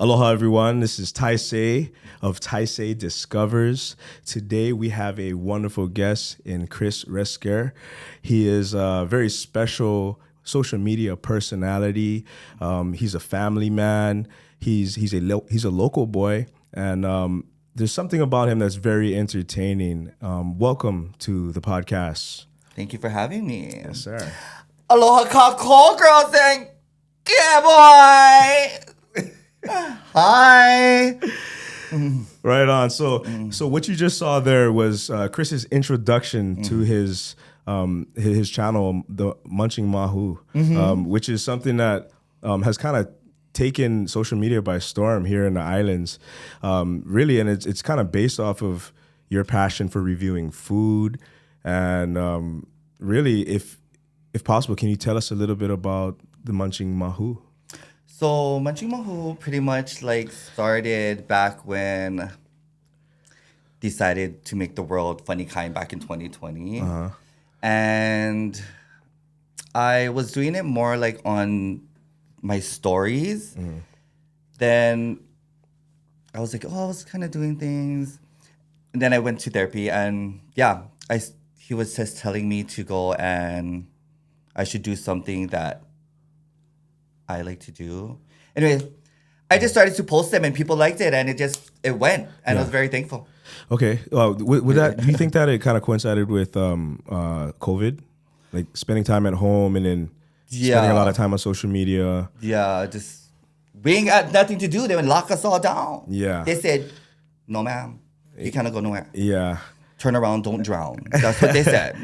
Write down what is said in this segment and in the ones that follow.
Aloha, everyone. This is Taisei of Taisei Discovers. Today, we have a wonderful guest in Chris Resquer. He is a very special social media personality. He's a family man. He's a local boy, and there's something about him that's very entertaining. Welcome to the podcast. Thank you for having me. Yes, sir. Aloha ka call girls and yeah, boy. Hi. Right on. So what you just saw there was Chris's introduction to his channel, the Munching Mahu, which is something that has kind of taken social media by storm here in the islands, really, and it's kind of based off of your passion for reviewing food, and really, if possible, can you tell us a little bit about the Munching Mahu? So Munching Mahu pretty much like started back when decided to make the world funny kind back in 2020. And I was doing it more like on my stories. Then I was like, I was kind of doing things. And then I went to therapy, and yeah, he was just telling me to go and I should do something that I like to do. Anyway, I just started to post them and people liked it, and it went, and I was very thankful. Okay. With that, do you think that it kind of coincided with COVID? Like spending time at home and then spending a lot of time on social media? Yeah, just being at nothing to do, they would lock us all down. Yeah. They said, no ma'am, you cannot go nowhere. Yeah. Turn around, don't drown. That's what they said.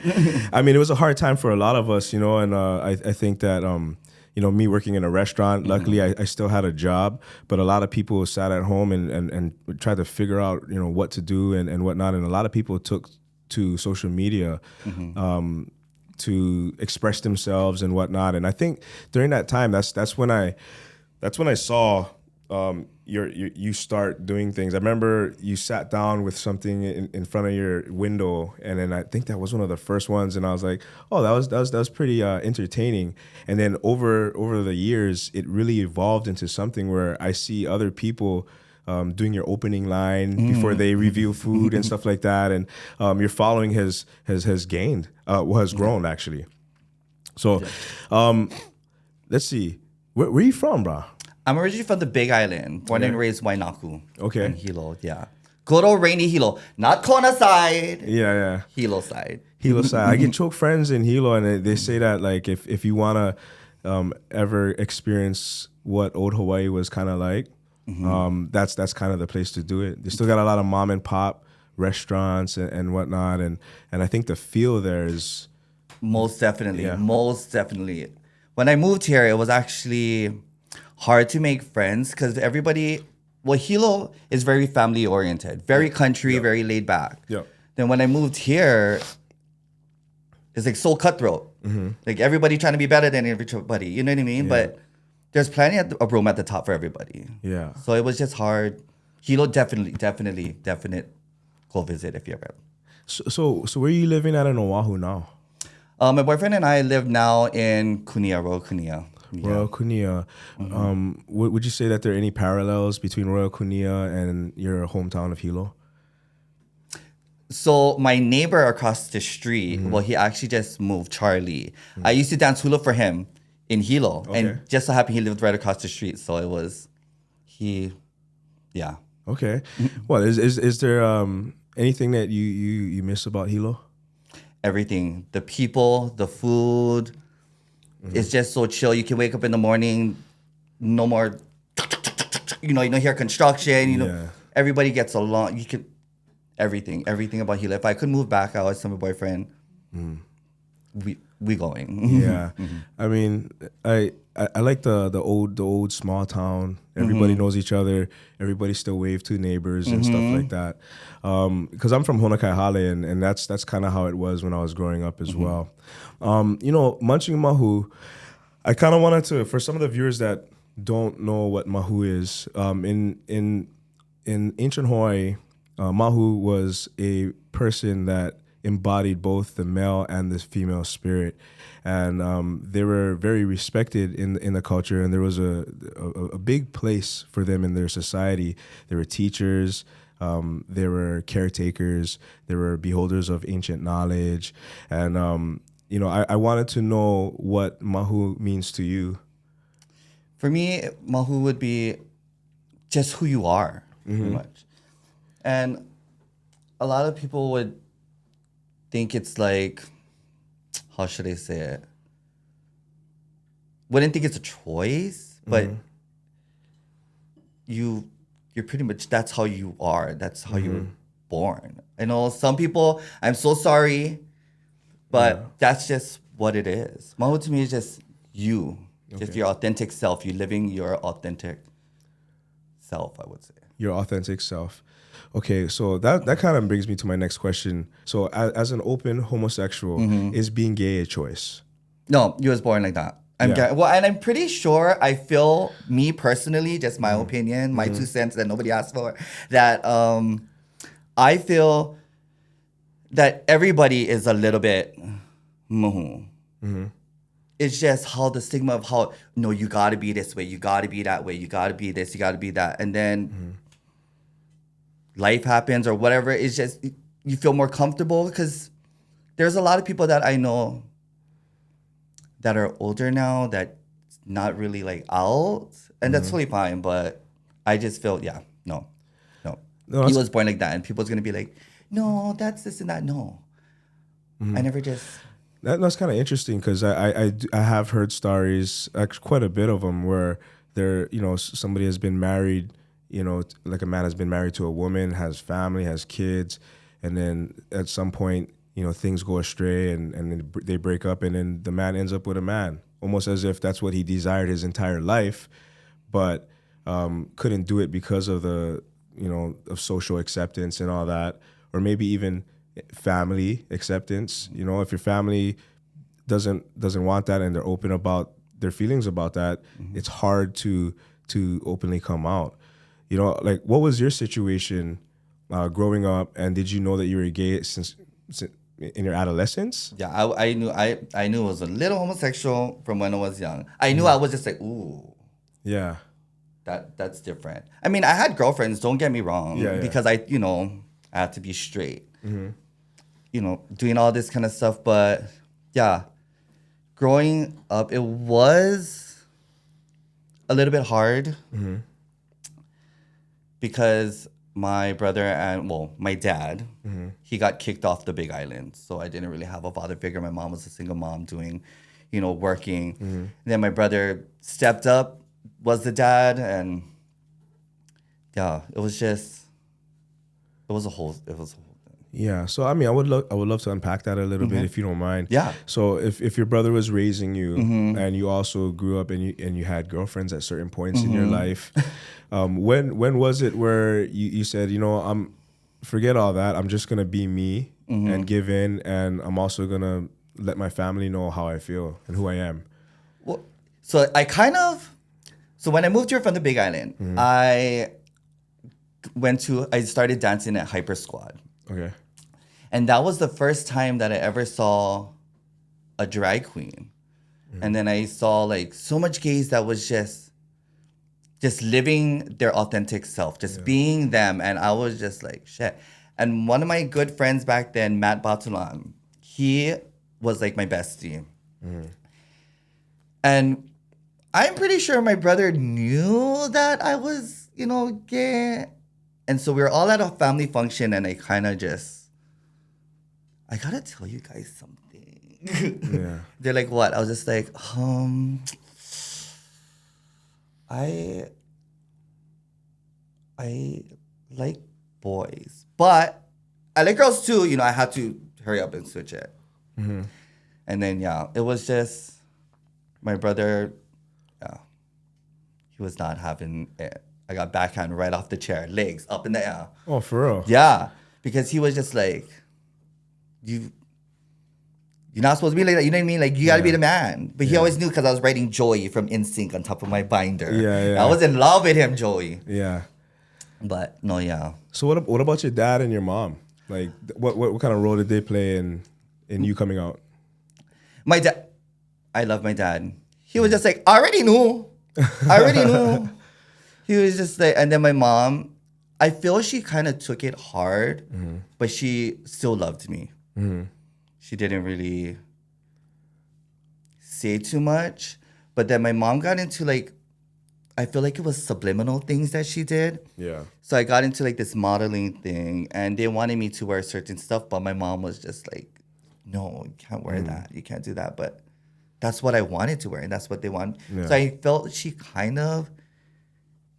I mean, it was a hard time for a lot of us, and I think that, me working in a restaurant, luckily I still had a job, but a lot of people sat at home and tried to figure out, what to do and whatnot. And a lot of people took to social media to express themselves and whatnot. And I think during that time, that's when I saw you start doing things. I remember you sat down with something in front of your window, and then I think that was one of the first ones, and I was like, oh, that was pretty entertaining. And then over the years, it really evolved into something where I see other people doing your opening line before they review food and stuff like that, and your following has grown actually. So let's see, where are you from, bro? I'm originally from the Big Island, born and raised Wainaku. Okay. And Hilo, yeah. Good old rainy Hilo. Not Kona side. Yeah. Hilo side. Hilo side. I get choke friends in Hilo, and they say that like if you want to ever experience what old Hawaii was kind of like, that's kind of the place to do it. They still got a lot of mom and pop restaurants and whatnot, and I think the feel there is... Most definitely. When I moved here, it was actually hard to make friends because Hilo is very family oriented, very country, very laid back. Yeah. Then when I moved here, it's like so cutthroat. Like everybody trying to be better than everybody, you know what I mean? Yeah. But there's plenty of room at the top for everybody. Yeah. So it was just hard. Hilo definite go visit if you ever. So where are you living at in Oahu now? My boyfriend and I live now in Royal Kunia. Yeah. Royal Kunia. Would you say that there are any parallels between Royal Kunia and your hometown of Hilo? So my neighbor across the street, he actually just moved, Charlie. I used to dance hula for him in Hilo, and just so happened he lived right across the street. So it was yeah. Okay. Well, is there anything that you miss about Hilo? Everything, the people, the food. It's just so chill. You can wake up in the morning, no more, you don't hear construction. Everybody gets along. You can everything about Hilo. If I could move back, I would tell my boyfriend, we going. Yeah, I mean, I like the old small town. Everybody knows each other. Everybody still wave to neighbors and stuff like that. Because I'm from Honokaihale, and that's kind of how it was when I was growing up as well. Munching Mahu, I kind of wanted to, for some of the viewers that don't know what Mahu is, in ancient Hawaii, Mahu was a person that embodied both the male and the female spirit, and they were very respected in the culture, and there was a big place for them in their society. There were teachers, there were caretakers, there were beholders of ancient knowledge, and I wanted to know what Mahu means to you. For me, Mahu would be just who you are, pretty much. And a lot of people would think it's like, how should I say it? Wouldn't think it's a choice, but you're pretty much, that's how you are. That's how you were born. I know some people, I'm so sorry, but that's just what it is. Mahu to me is just you. Just your authentic self. You're living your authentic self, I would say. Your authentic self. Okay, so that kind of brings me to my next question. So as an open homosexual, is being gay a choice? No, you was born like that. Well, and I'm pretty sure, I feel, me personally, just my opinion, my 2 cents that nobody asked for, that I feel that everybody is a little bit Mahu. It's just how the stigma of how, no, you gotta be this way, you gotta be that way, you gotta be this, you gotta be that. And then life happens or whatever. It's just, you feel more comfortable, because there's a lot of people that I know that are older now that not really like out. And that's totally fine. But I just feel, no, he was born like that. And people's going to be like, no, that's this and that. No, I never just... That's kind of interesting, because I have heard stories, actually quite a bit of them, where there, somebody has been married, like a man has been married to a woman, has family, has kids, and then at some point, things go astray and they break up, and then the man ends up with a man, almost as if that's what he desired his entire life, but couldn't do it because of the, of social acceptance and all that, or maybe even family acceptance. If your family doesn't want that and they're open about their feelings about that, it's hard to openly come out. Like, what was your situation growing up, and did you know that you were gay since in your adolescence? Yeah, I knew I was a little homosexual from when I was young. I knew I was just like, ooh. Yeah. That's different. I mean, I had girlfriends, don't get me wrong, because I had to be straight. Doing all this kind of stuff. But yeah, growing up, it was a little bit hard because my brother and, my dad, he got kicked off the Big Island. So I didn't really have a father figure. My mom was a single mom doing, working. And then my brother stepped up, was the dad. And yeah, it was a whole thing. Yeah, so I mean, I would love to unpack that a little bit, if you don't mind. Yeah. So if your brother was raising you, and you also grew up and you had girlfriends at certain points in your life, when was it where you said, forget all that, I'm just gonna be me and give in, and I'm also gonna let my family know how I feel and who I am? Well, so when I moved here from the Big Island, I started dancing at Hyper Squad. Okay. And that was the first time that I ever saw a drag queen. And then I saw like so much gays that was just living their authentic self, just being them. And I was just like, shit. And one of my good friends back then, Matt Batulan, he was like my bestie. And I'm pretty sure my brother knew that I was, gay. And so we were all at a family function, and I kind of I gotta tell you guys something. Yeah. They're like, what? I was just like, I like boys, but I like girls too. I had to hurry up and switch it. And then, it was just my brother, he was not having it. I got backhand right off the chair, legs up in the air. Oh, for real? Yeah, because he was just like, you're not supposed to be like that. You know what I mean? Like, you got to be the man. But he always knew, because I was writing Joey from NSYNC on top of my binder. Yeah. I was in love with him, Joey. Yeah. But no, yeah. So what about your dad and your mom? Like, what kind of role did they play in you coming out? My dad, I love my dad. He was just like, I already knew. I already knew. He was just like, and then my mom, I feel she kind of took it hard, but she still loved me. She didn't really say too much. But then my mom got into like, I feel like it was subliminal things that she did. Yeah. So I got into like this modeling thing, and they wanted me to wear certain stuff, but my mom was just like, no, you can't wear that. You can't do that. But that's what I wanted to wear, and that's what they want. Yeah. So I felt she kind of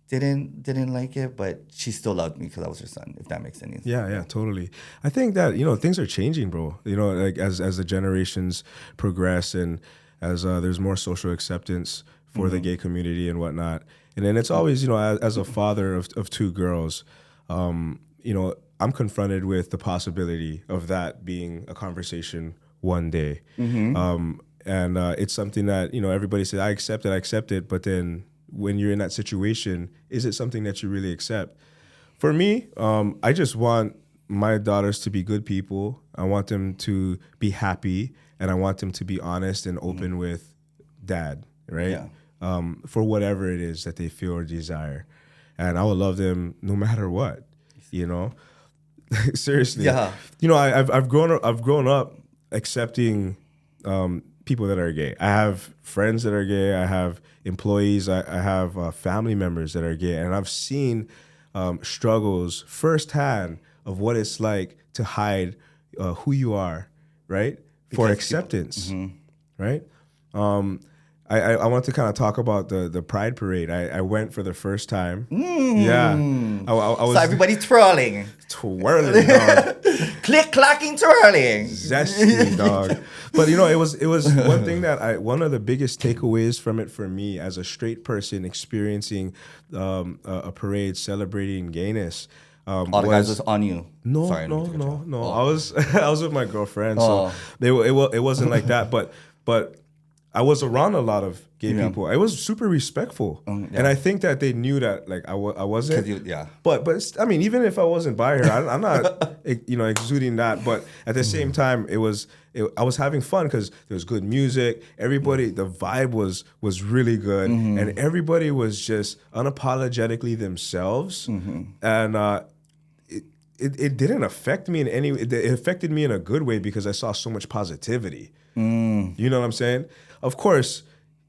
didn't like it, but she still loved me because I was her son, if that makes any sense. Yeah, totally. I think that, things are changing, bro. Like as the generations progress and as there's more social acceptance for the gay community and whatnot. And then it's always, as a father of two girls, I'm confronted with the possibility of that being a conversation one day. And it's something that, everybody says, I accept it. But then when you're in that situation, is it something that you really accept? For me, I just want my daughters to be good people. I want them to be happy, and I want them to be honest and open with dad, right? Yeah. For whatever it is that they feel or desire. And I will love them no matter what, Seriously. Yeah. I've grown up accepting people that are gay. I have friends that are gay. I have employees. I have family members that are gay. And I've seen struggles firsthand of what it's like to hide who you are, right? For acceptance, right? I want to kind of talk about the Pride Parade. I went for the first time. Yeah. I was So everybody twirling. Twirling, dog. Click-clacking twirling. Zesty, dog. But it was one thing that one of the biggest takeaways from it for me as a straight person experiencing a parade celebrating gayness. All the guys was on you. No. Sorry, Oh. I was with my girlfriend, so it wasn't like that. But I was around a lot of gay people. I was super respectful, and I think that they knew that like I wasn't. But I mean, even if I wasn't by her, I'm not exuding that. But at the same time, I was having fun because there was good music. Everybody, the vibe was really good, and everybody was just unapologetically themselves, and. It didn't affect me in any. It affected me in a good way because I saw so much positivity. You know what I'm saying? Of course,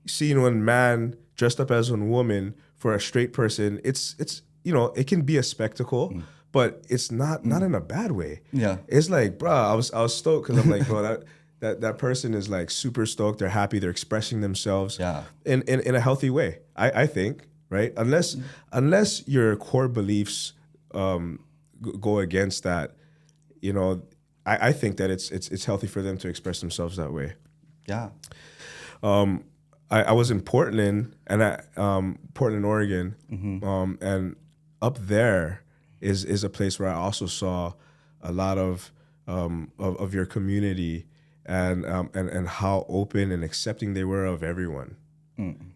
seeing one man dressed up as one woman for a straight person, it's it can be a spectacle, but it's not in a bad way. Yeah, it's like, bro, I was stoked because I'm like, bro, that person is like super stoked. They're happy. They're expressing themselves. Yeah. in a healthy way. I think, right? Unless your core beliefs go against that, I think that it's healthy for them to express themselves that way. Yeah. I was in Portland Portland, Oregon, and up there is a place where I also saw a lot of your community and how open and accepting they were of everyone.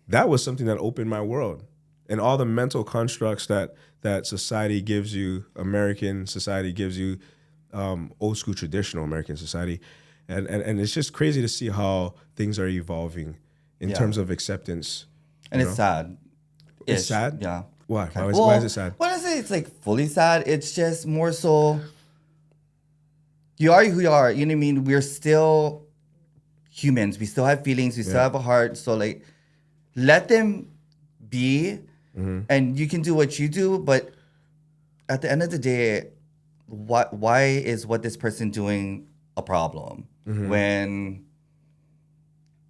That was something that opened my world. And all the mental constructs that society gives you, American society gives you, old school traditional American society, and it's just crazy to see how things are evolving in terms of acceptance. And it's sad. It's sad? Yeah. Why? Why is it sad? When I say it's like fully sad, it's just more so you are who you are. You know what I mean? We're still humans. We still have feelings. We still have a heart. So like, let them be. And you can do what you do, but at the end of the day, why is what this person doing a problem? When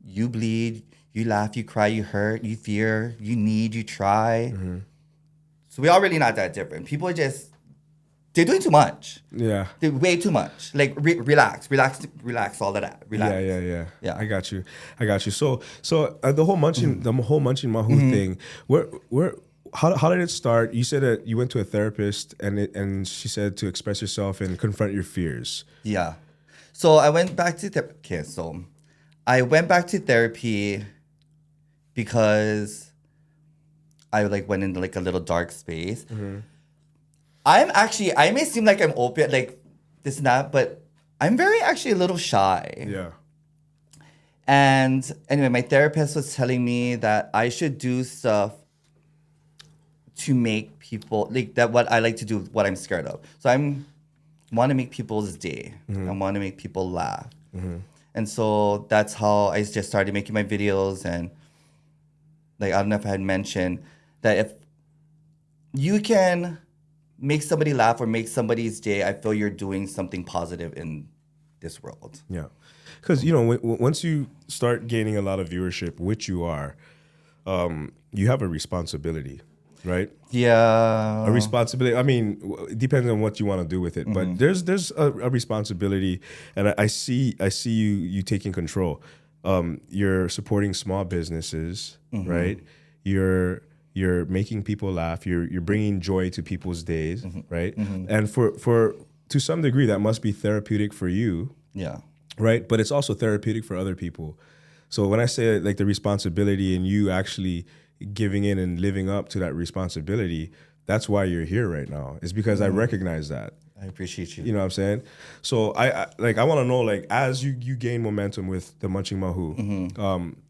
you bleed, you laugh, you cry, you hurt, you fear, you need, you try. So we're all really not that different. People are just, they're doing too much. Yeah. They're way too much. Like, relax, all of that. Relax. Yeah. I got you. So the whole munching, Mahu thing. How did it start? You said that you went to a therapist, and she said to express yourself and confront your fears. Yeah. So I went back to therapy because I like went into like a little dark space. I may seem like I'm open, like this and that, but I'm very actually a little shy. Yeah. And anyway, my therapist was telling me that I should do stuff to make people like that. What I like to do, what I'm scared of. So want to make people's day. I want to make people laugh. And so that's how I just started making my videos. And like, I don't know if I had mentioned that if you can make somebody laugh or make somebody's day, I feel you're doing something positive in this world. Yeah. Because, once you start gaining a lot of viewership, which you are, you have a responsibility, right? Yeah. A responsibility. I mean, it depends on what you want to do with it, but there's a responsibility, and I see you taking control. You're supporting small businesses, right? You're making people laugh. You're bringing joy to people's days, right? And for to some degree, that must be therapeutic for you. Yeah. Right. But it's also therapeutic for other people. So when I say like the responsibility and you actually giving in and living up to that responsibility, that's why you're here right now. It's because I recognize that. I appreciate you. You know what I'm saying? So I want to know, like, as you gain momentum with the Munching Mahu,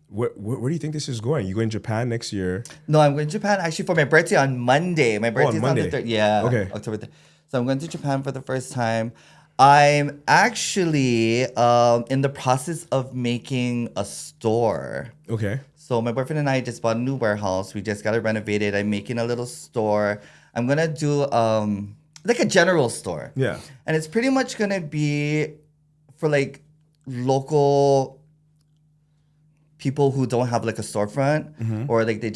where do you think this is going? You going to Japan next year? No, I'm going to Japan actually for my birthday on Monday. My birthday's on the 3rd. Yeah. Okay. October 3rd. So I'm going to Japan for the first time. I'm actually in the process of making a store. Okay. So my boyfriend and I just bought a new warehouse. We just got it renovated. I'm making a little store. I'm going to do like a general store. Yeah. And it's pretty much going to be for like local people who don't have like a storefront or like they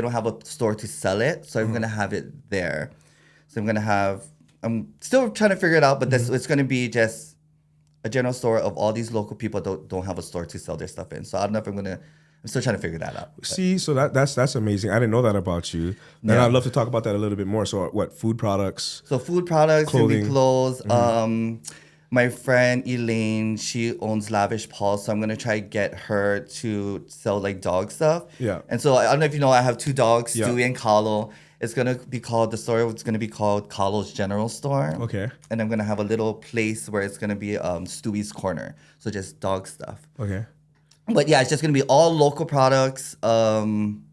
don't have a store to sell it. So I'm going to have it there. So I'm still trying to figure it out, but it's going to be just a general store of all these local people don't have a store to sell their stuff in. So I don't know if I'm still trying to figure that out. See, so that's amazing. I didn't know that about you. And I'd love to talk about that a little bit more. So what, food products? So food products, clothing, clothes. My friend Elaine, she owns Lavish Paul, so I'm going to try to get her to sell like dog stuff. Yeah. And so I don't know if you know, I have 2 dogs, Yeah. Stewie and Carlo. It's going to be called, the store it's going to be called Carlo's General Store. Okay. And I'm going to have a little place where it's going to be Stewie's Corner. So just dog stuff. Okay. But yeah, it's just going to be all local products. I'm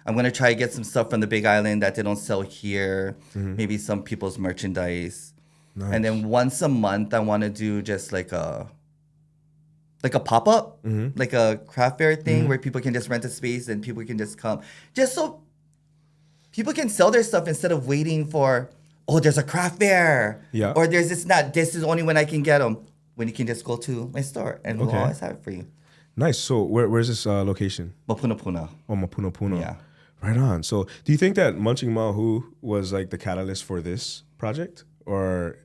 going to try to get some stuff from the Big Island that they don't sell here. Maybe some people's merchandise. Nice. And then once a month, I want to do just like a pop-up, like a craft fair thing where people can just rent a space and people can just come. Just so people can sell their stuff instead of waiting for, there's a craft fair. Yeah. Or there's this is only when I can get them. When you can just go to my store and we'll always have it for you. Nice. So where's this location? Mapuna. Oh, Mapuna. Yeah. Right on. So do you think that Munching Mahu was like the catalyst for this project? Or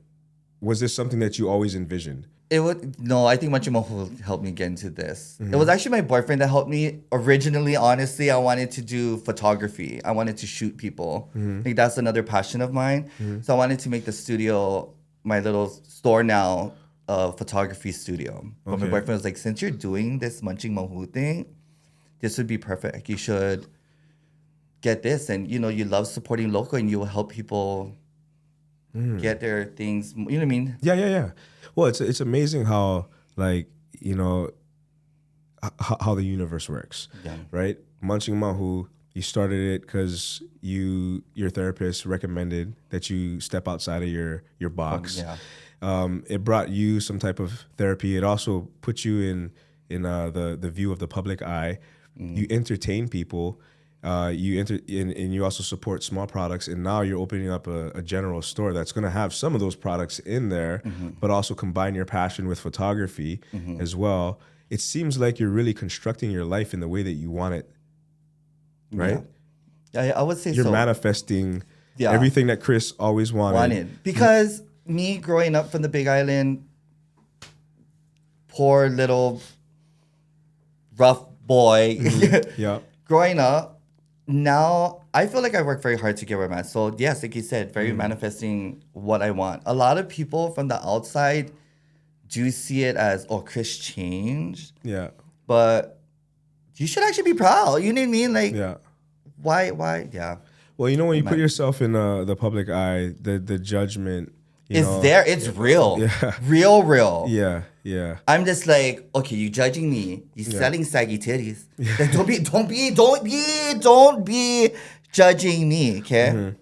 was this something that you always envisioned? I think Munching Mahu helped me get into this. It was actually my boyfriend that helped me. Originally, honestly, I wanted to do photography. I wanted to shoot people. I think that's another passion of mine. So I wanted to make the studio, my little store now, a photography studio. But my boyfriend was like, since you're doing this Munching Mahu thing, this would be perfect. You should get this. And, you love supporting local and you will help people get their things. You know what I mean? Yeah. Well, it's amazing how, like, how the universe works, right? Munching Mahu, you started it because your therapist recommended that you step outside of your box. It brought you some type of therapy. It also put you in the view of the public eye. You entertain people. And you also support small products, and now you're opening up a general store that's going to have some of those products in there, but also combine your passion with photography as well. It seems like you're really constructing your life in the way that you want it, right? Yeah, I would say you're so. manifesting everything that Chris always wanted. Because me growing up from the Big Island, poor little rough boy, growing up, now I feel like I work very hard to get where I'm at. So yes, like you said, very manifesting what I want. A lot of people from the outside do see it as, Chris changed. Yeah. But you should actually be proud. You know what I mean? Like, why? Yeah. Well, when you put yourself in the public eye, the judgment there. It's real. Yeah. Real. Yeah. I'm just like, okay, you judging me. You selling saggy titties. Like, don't be judging me, okay? Mm-hmm.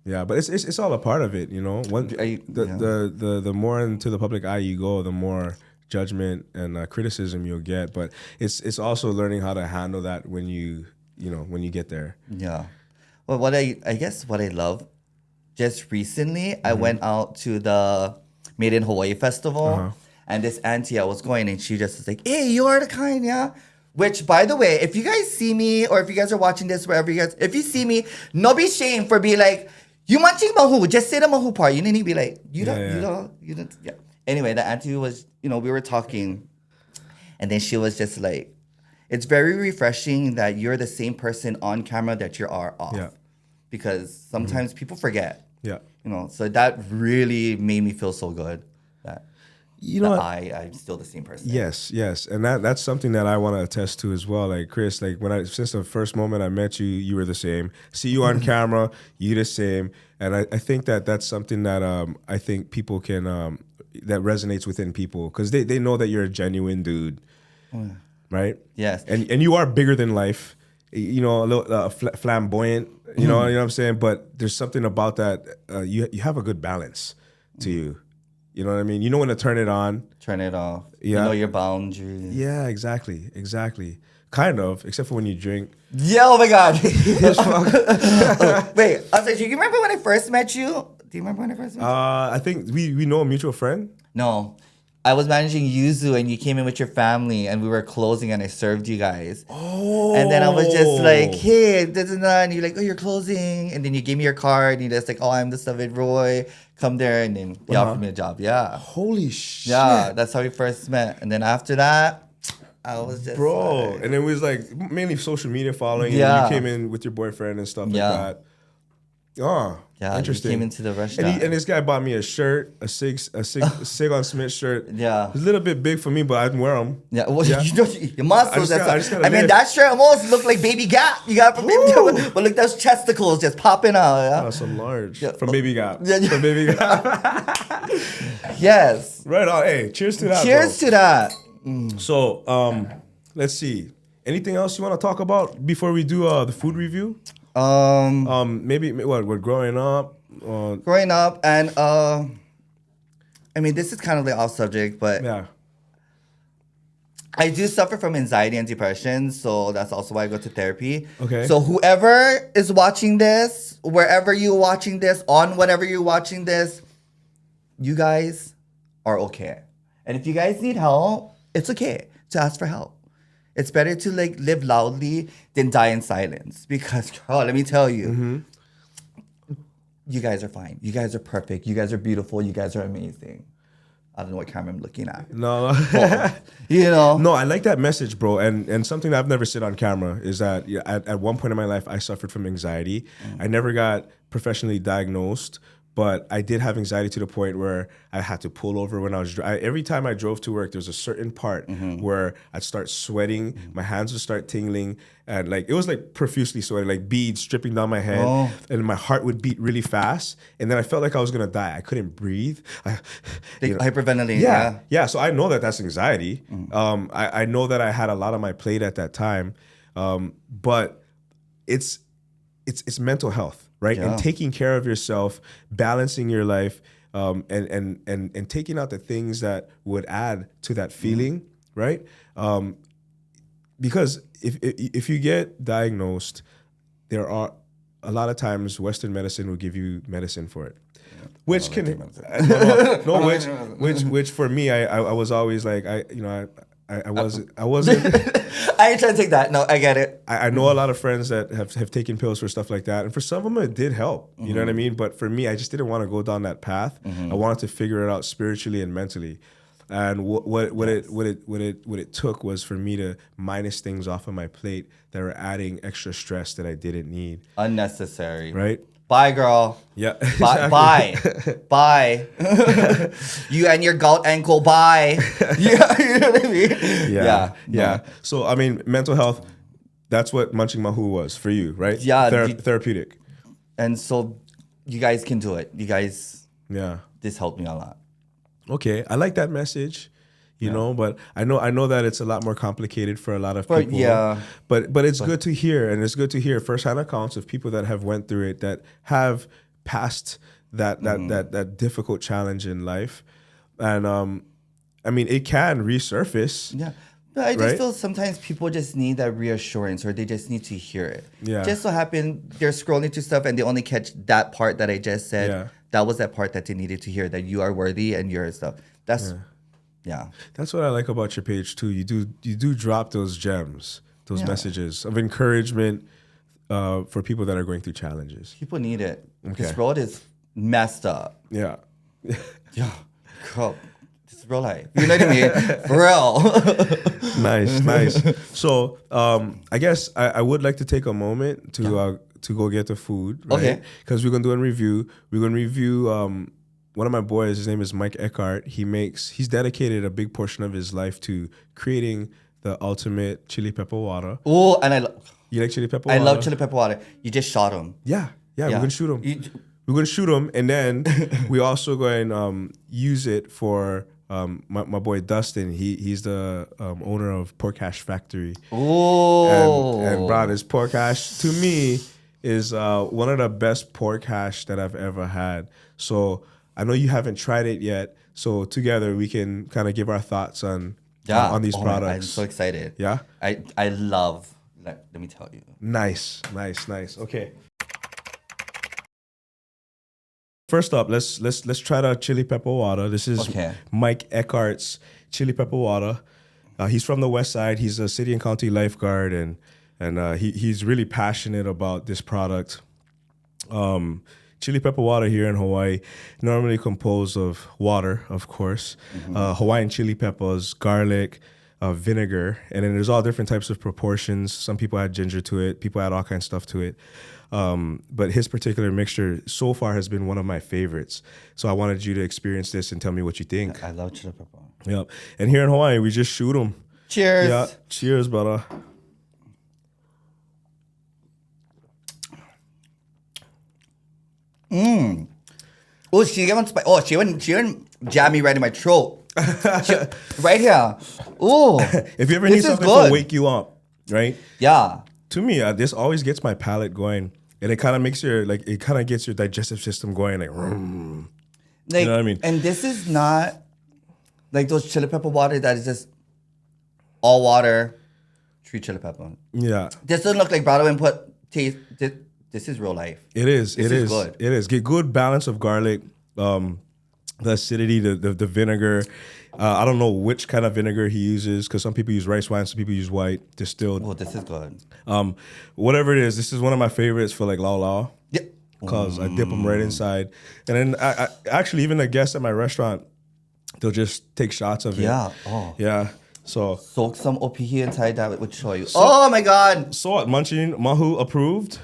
Yeah, but it's all a part of it, you know. The more into the public eye you go, the more judgment and criticism you'll get. But it's also learning how to handle that when you get there. Yeah. Well, what I love, just recently, I went out to the Made in Hawaii festival, and this auntie I was going, and she just was like, "Hey, you are the kind, yeah." Which, by the way, if you guys see me, or if you guys are watching this, if you see me, no be shame for being like, "You munching mahu," just say the mahu part. You need to be like, you don't. Yeah. Anyway, the auntie was, we were talking, and then she was just like, it's very refreshing that you're the same person on camera that you are off. Yeah. Because sometimes people forget. Yeah. So that really made me feel so good that I'm still the same person. Yes, and that's something that I want to attest to as well. Like Chris, like since the first moment I met you, you were the same. See you on camera, you the same, and I think that's something that I think people can that resonates within people because they know that you're a genuine dude, right? Yes, and you are bigger than life, a little flamboyant. You know what I'm saying? But there's something about that. You have a good balance to you. You know what I mean? You know when to turn it on. Turn it off. Yeah. You know your boundaries. Yeah, exactly. Kind of, except for when you drink. Yeah, oh my God. Wait, I was like, do you remember when I first met you? Do you remember when I first met you? I think we know a mutual friend. No. I was managing Yuzu and you came in with your family and we were closing and I served you guys. Oh. And then I was just like, hey, this and that. And you're like, oh, you're closing. And then you gave me your card and you're just like, oh, I'm the David Roy. Come there. And then he offered me a job. Yeah. Holy shit. Yeah, that's how we first met. And then after that, I was just like, and it was like mainly social media following. Yeah. And you came in with your boyfriend and stuff like that. Oh, yeah, interesting. He came into the restaurant. And this guy bought me a shirt, a Sig on Smith shirt. Yeah. It's a little bit big for me, but I'd wear them. Yeah, well, your muscles. I mean, that shirt almost looked like Baby Gap. You got from Baby, but look, those chesticles just popping out. Yeah? Oh, some large. From Baby Gap. Yeah. From Baby Gap. Yes. Right on. Hey, cheers to that. Cheers to that. So, let's see. Anything else you want to talk about before we do the food review? Maybe we're growing up. And I mean, this is kind of like off subject, but yeah, I do suffer from anxiety and depression, so that's also why I go to therapy. Okay. So whoever is watching this, wherever you're watching this, on whatever you're watching this, you guys are okay. And if you guys need help, it's okay to ask for help. It's better to like live loudly than die in silence. Because, girl, let me tell you, you guys are fine. You guys are perfect. You guys are beautiful. You guys are amazing. I don't know what camera I'm looking at. No. No, I like that message, bro. And something that I've never said on camera is that at one point in my life, I suffered from anxiety. I never got professionally diagnosed, but I did have anxiety to the point where I had to pull over when I was every time I drove to work, there's a certain part where I'd start sweating, my hands would start tingling, and like it was like profusely sweating, like beads dripping down my head, and my heart would beat really fast, and then I felt like I was gonna die. I couldn't breathe. Hyperventilating. Yeah. So I know that that's anxiety. I know that I had a lot on my plate at that time, but it's mental health. Right, and taking care of yourself, balancing your life, and taking out the things that would add to that feeling, right? Because if you get diagnosed, there are a lot of times Western medicine will give you medicine for it, which which for me I was always like I wasn't. I ain't trying to take that. No, I get it. I know a lot of friends that have taken pills for stuff like that, and for some of them it did help. You know what I mean? But for me, I just didn't want to go down that path. I wanted to figure it out spiritually and mentally. And what it took was for me to minus things off of my plate that were adding extra stress that I didn't need. Unnecessary. Right? Bye, girl. Yeah. Exactly. Bye. You and your gout ankle. Bye. You know what I mean? Yeah. No. So I mean, mental health. That's what Munching Mahu was for you, right? Yeah. Therapeutic. And so, you guys can do it. You guys Yeah. This helped me a lot. Okay, I like that message. You know, but I know that it's a lot more complicated for a lot of people. Yeah. But it's good to hear, and it's good to hear firsthand accounts of people that have went through it, that have passed that difficult challenge in life. And I mean, it can resurface. Yeah. But I just right? feel sometimes people just need that reassurance, or they just need to hear it. Yeah. Just so happen they're scrolling through stuff and they only catch that part that I just said. Yeah. That was that part that they needed to hear, that you are worthy and you're stuff. That's yeah. That's what I like about your page too. You do drop those gems, those messages of encouragement for people that are going through challenges. People need it. Okay. This road is messed up. Yeah. Yeah. Girl, this is real life. You know what I mean? For real. Nice. So I guess I would like to take a moment to go get the food, right? Okay. Because we're gonna do a review. We're gonna review one of my boys. His name is Mike Eckhart. He's dedicated a big portion of his life to creating the ultimate chili pepper water. Oh, and You like chili pepper I water? love chili pepper water. You just shot him. Yeah. We're gonna shoot him. We're gonna shoot him, and then we also go and use it for my boy Dustin. He's the owner of Pork Hash Factory. Oh, And bro, this pork hash to me is one of the best pork hash that I've ever had. So I know you haven't tried it yet. So together we can kind of give our thoughts on these products. I'm so excited. Yeah, I love. Let me tell you. Nice. Okay. First up, let's try the chili pepper water. This is Mike Eckhart's chili pepper water. He's from the West Side. He's a city and county lifeguard, and he's really passionate about this product. Chili pepper water here in Hawaii, normally composed of water, of course, Hawaiian chili peppers, garlic, vinegar, and then there's all different types of proportions. Some people add ginger to it. People add all kinds of stuff to it. But his particular mixture so far has been one of my favorites. So I wanted you to experience this and tell me what you think. I love chili pepper. Yep. And here in Hawaii, we just shoot them. Cheers. Yeah. Cheers, brother. Oh, she went jab me right in my throat. Right here. Oh, if you ever need something to wake you up, right? Yeah. To me, this always gets my palate going, and it kind of makes it kind of gets your digestive system going, like, you know what I mean? And this is not like those chili pepper water that is just all water, 3 chili pepper. Yeah. This doesn't look like Broadway and put taste. This is real life. It is. This is good. It is. Get good balance of garlic, the acidity, the vinegar. I don't know which kind of vinegar he uses, because some people use rice wine, some people use white distilled. Oh, this is good. Whatever it is, this is one of my favorites for like lao lao. Yeah. Because I dip them right inside, and then I actually, even the guests at my restaurant, they'll just take shots of it. Yeah. Oh. Yeah. So soak some opihi inside that would show you. Oh my God. So what? Munching Mahu approved.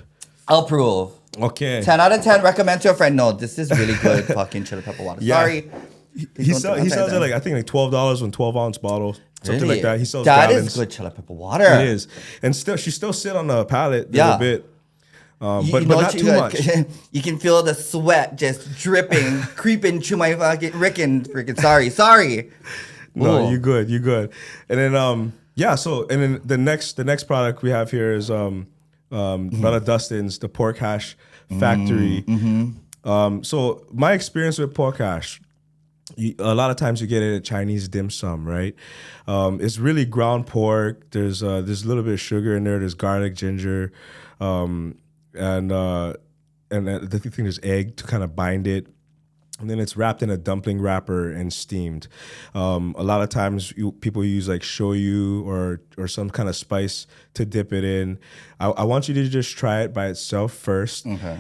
Approve. Okay. 10 out of 10. Recommend to a friend. No, this is really good fucking chili pepper water. Yeah. Sorry. He sells it like, I think like $12 in 12-ounce bottle, something like that. He sells that gallons. is good chili pepper water. It is, and she still sit on the palate a little bit, but not too much. You can feel the sweat just dripping, creeping to my fucking freaking. Sorry. No, you good. And then so and then the next product we have here is Brother Dustin's, the Pork Hash Factory. So my experience with pork hash, a lot of times you get it at Chinese dim sum, right? It's really ground pork. There's a little bit of sugar in there. There's garlic, ginger, and the thing there's egg to kind of bind it. And then it's wrapped in a dumpling wrapper and steamed. A lot of times people use like shoyu or some kind of spice to dip it in. I want you to just try it by itself first. Okay.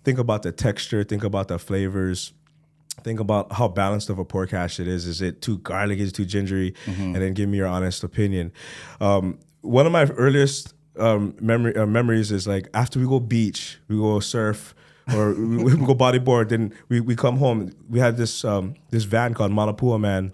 Think about the texture. Think about the flavors. Think about how balanced of a pork hash it is. Is it too garlic? Is it too gingery? And then give me your honest opinion. One of my earliest memories is like after we go beach, we go surf, or we go bodyboard. Then we come home. We had this van called Malapua Man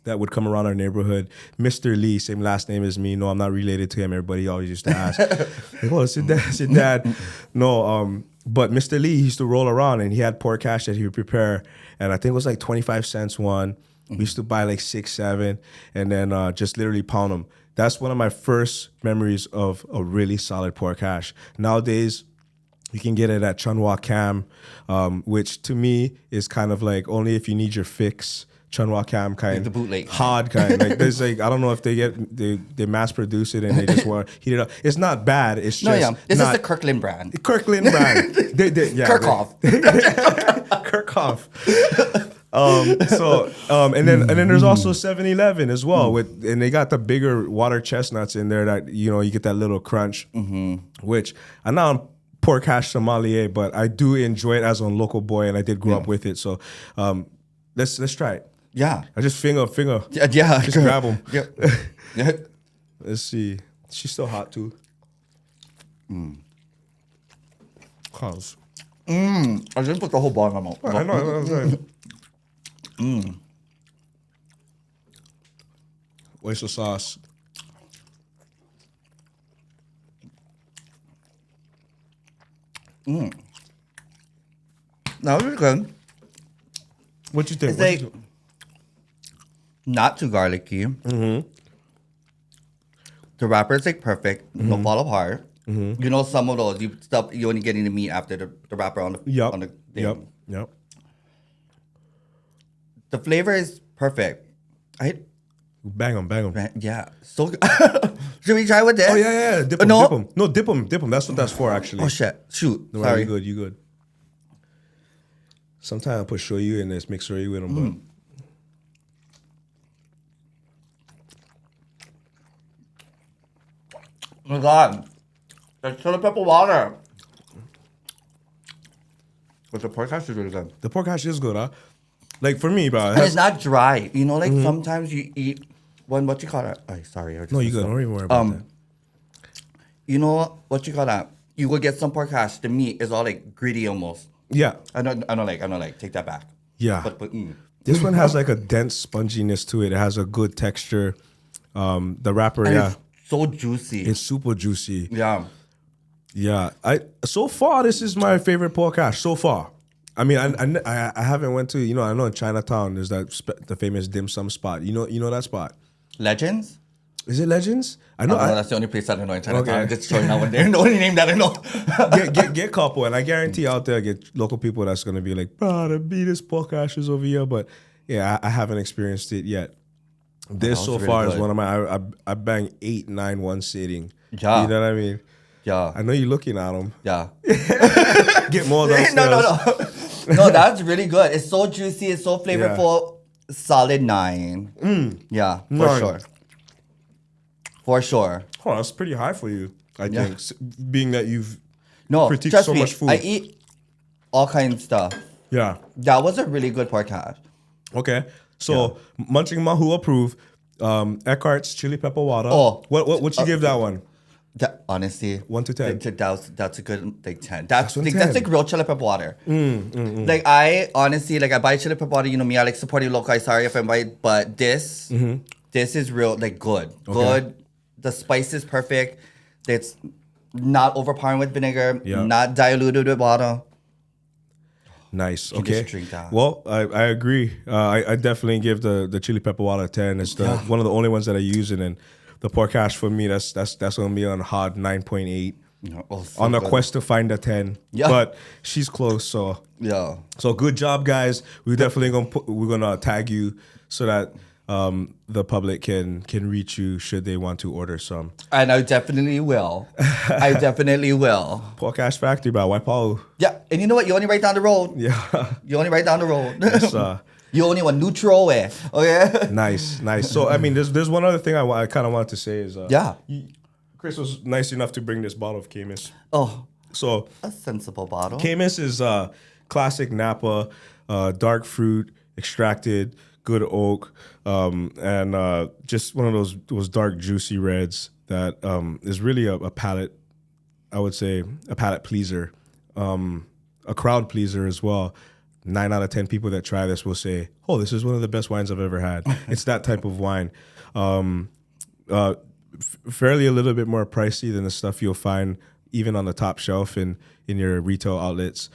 that would come around our neighborhood. Mr. Lee, same last name as me. No, I'm not related to him. Everybody always used to ask, like, "Oh, it's your dad." No, But Mr. Lee used to roll around and he had pork hash that he would prepare. And I think it was like 25 cents one. We used to buy like 6, 7 and then just literally pound them. That's one of my first memories of a really solid pork hash. Nowadays, you can get it at Chunwa Cam, which to me is kind of like only if you need your fix. Chunwa Cam kind, like the bootleg hard kind. Like there's like I don't know if they mass produce it and they just want to heat it up. It's not bad. It's just This is the Kirkland brand. Kirkland brand. Kirkhoff. Kirkhoff. And then there's also 7-Eleven as well and they got the bigger water chestnuts in there that you get that little crunch, which I'm not a pork hash sommelier, but I do enjoy it as a local boy and I did grow up with it. So let's try it. Yeah. I just finger. Yeah. Just grab them. Yeah. Let's see. She's still hot too. Cause. I just put the whole ball in my mouth. I know. Oyster sauce. That was good. What you think? It's like not too garlicky. The wrapper is like perfect. Don't fall apart. Some of those you only getting the meat after the wrapper on the on the thing. Yep. The flavor is perfect. Bang them. Yeah. So good. Should we try with this? Oh yeah. Dip them. No? No, dip them. That's what that's for actually. Oh shit. Shoot. No, Sorry. You good. Sometimes I put shoyu in this, mix shoyu in them, Oh my god. That's chili pepper water. But the pork hash is really good. The pork hash is good, huh? Like for me, bro. And it's not dry. Sometimes you eat what you call it? Oh, sorry. No, you good. Don't even worry about that. You know what you call that? You will get some pork hash. The meat is all like gritty almost. Yeah. I don't like. Take that back. Yeah. But This one has like a dense sponginess to it. It has a good texture. The wrapper, It's so juicy. It's super juicy. Yeah. Yeah. So far, this is my favorite pork hash. So far. I mean, I haven't went to, I know in Chinatown there's the famous dim sum spot. You know that spot? Legends? Is it Legends? I know. That's the only place I don't know in Chinatown. Okay. I'm just showing out one there. The only name that I know. get couple, and I guarantee out there get local people that's gonna be like, bro, the beatest pork ashes over here. But yeah, I haven't experienced it yet. This so really far good. is one of my. I bang 8, 9, 1 sitting. Yeah. You know what I mean? Yeah. I know you're looking at them. Yeah. Get more downstairs. No. No, that's really good. It's so juicy. It's so flavorful. Yeah. Solid 9. Yeah, for 9. sure. For sure. Oh, that's pretty high for you, I think. Being that you've critiqued trust so me, much food. I eat all kinds of stuff. Yeah. That was a really good pork hash. Okay. So, Munching Mahu approved. Eckhart's chili pepper water. Oh. What you give that one? Honestly, 1 to 10. That's a good 10. That's 10. like real chili pepper water. Like I honestly I buy chili pepper water. Me, I like supporting local. Sorry if I buy, but this is real good. Okay. Good. The spice is perfect. It's not overpowering with vinegar. Yeah. Not diluted with water. Nice. You Okay. just drink that. Well, I agree. I definitely give the chili pepper water a 10. It's one of the only ones that I use, and then the pork hash for me that's gonna be on hard 9.8. On a quest to find a 10. Yeah. But she's close. So Yeah. So good job, guys. We're definitely gonna tag you so that the public can reach you should they want to order some. And I definitely will. I definitely will. Pork hash factory by Waipau. Yeah. And you know what? You only right down the road. Yeah. You only right down the road. Yes, you only want neutral way. Okay. Nice. So I mean, there's one other thing I kind of wanted to say is Chris was nice enough to bring this bottle of Camus. Oh, so a sensible bottle. Camus is classic Napa, dark fruit, extracted, good oak, and just one of those dark, juicy reds that is really a palate. I would say a palate pleaser, a crowd pleaser as well. 9 out of 10 people that try this will say, "Oh, this is one of the best wines I've ever had." It's that type of wine. Fairly a little bit more pricey than the stuff you'll find even on the top shelf in your retail outlets,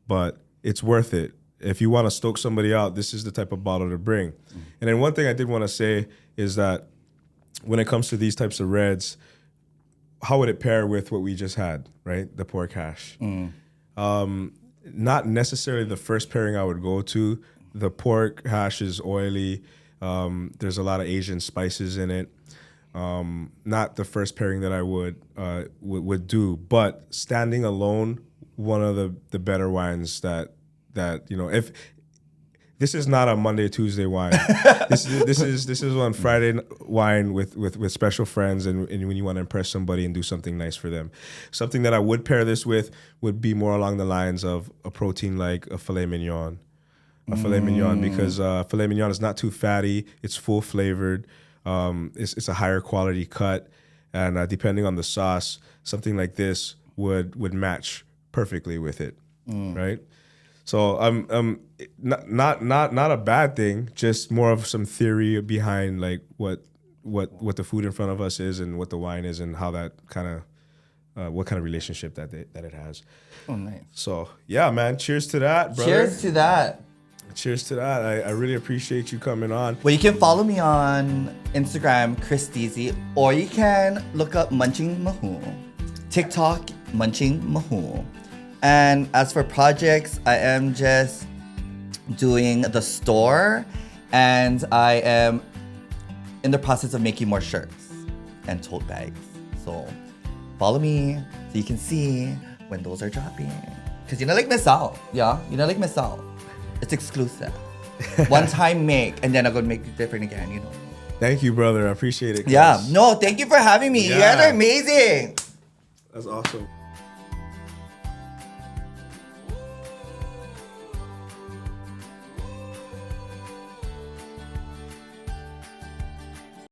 but it's worth it. If you want to stoke somebody out, this is the type of bottle to bring. And then one thing I did want to say is that when it comes to these types of reds, how would it pair with what we just had, right? The pork hash. Not necessarily the first pairing I would go to. The pork hash is oily. There's a lot of Asian spices in it. Not the first pairing that I would do, but standing alone, one of the better wines that if this is not a Monday, Tuesday wine. this is one Friday wine with special friends and when you want to impress somebody and do something nice for them. Something that I would pair this with would be more along the lines of a protein like a filet mignon. Filet mignon, because filet mignon is not too fatty. It's full flavored. It's a higher quality cut, and depending on the sauce, something like this would match perfectly with it, right? So not a bad thing, just more of some theory behind like what the food in front of us is and what the wine is and how that kind of what kind of relationship that it has. Oh, nice. So yeah, man. Cheers to that, brother. Cheers to that. Cheers to that. I really appreciate you coming on. Well, you can follow me on Instagram, Chris Deasy, or you can look up Munching Mahu. TikTok, Munching Mahu. And as for projects, I am just doing the store, and I am in the process of making more shirts and tote bags. So follow me so you can see when those are dropping. Because miss out. Yeah, miss out. It's exclusive. One time make, and then I'm gonna make it different again, Thank you, brother. I appreciate it. Yeah. No, thank you for having me. You guys are amazing. That's awesome.